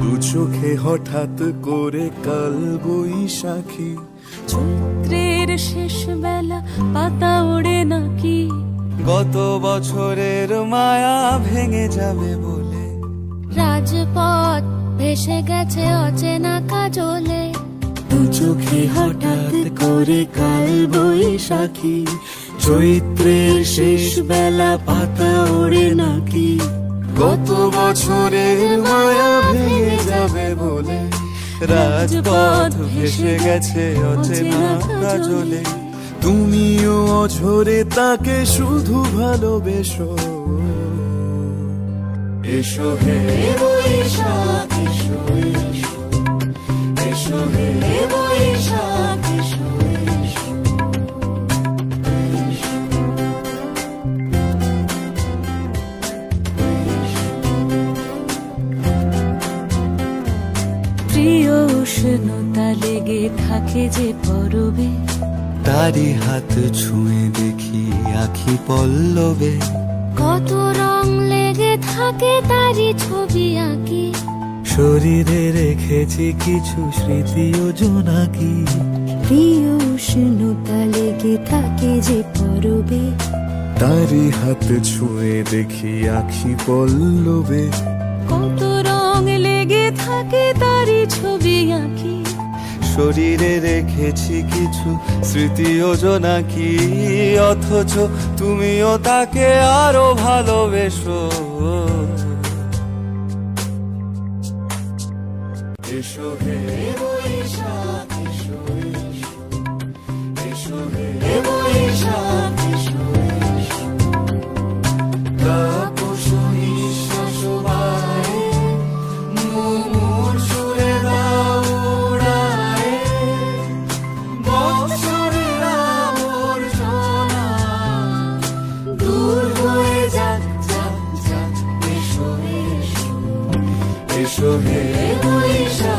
দু চোখে হঠাৎ করে কাল বৈশাখী, চৈত্রের শেষ বেলা পাতা ওড়ে নাকি, গত বছরের মায়া ভেঙে যাবে বলে, রাজপথ ভেসে গেছে অচেনা কাজলে। দু চোখে হঠাৎ করে কাল বৈশাখী, চৈত্রের শেষ বেলা পাতা ওড়ে নাকি, গত বছরের মায়া ভেঙে যাবে বলে, রাজপথ ভেসে গেছে অচেনা কাজলে। তুমিও অঝরে তাকে শুধু ভালোবেসো, এসো হে বৈশাখ এসো, এসো হে বৈশাখ এসো। প্রিয় উষ্ণতা লেগে থাকে যে পরবে, তারি হাত ছুঁয়ে দেখি আখি পল্লবে, কত রং লেগে থাকে তারি ছবি আঁকি, শরীরে রেখেছি কিছু স্মৃতি ও জোনাকি। প্রিয় উষ্ণতা লেগে থাকে যে পরবে, তারি হাত ছুঁয়ে দেখি আখি পল্লবে, কত রং লেগে থাকে তারি ছবি আঁকি, শরীরে রেখেছি কিছু স্মৃতি ও জোনাকি। অথচ তুমিও তাকে আরো ভালোবেসো, এসো হে বৈশাখ এসো, এসো হে বৈশাখ এসো। তাপসী নিঃশ্বাস বায়ে, মুমুর সুরে দাও উড়ায়ে, বৎসরের আবর্জনা দূর হয়ে যাক যাক যাক। এসো এসো, এসো হে বৈশাখ।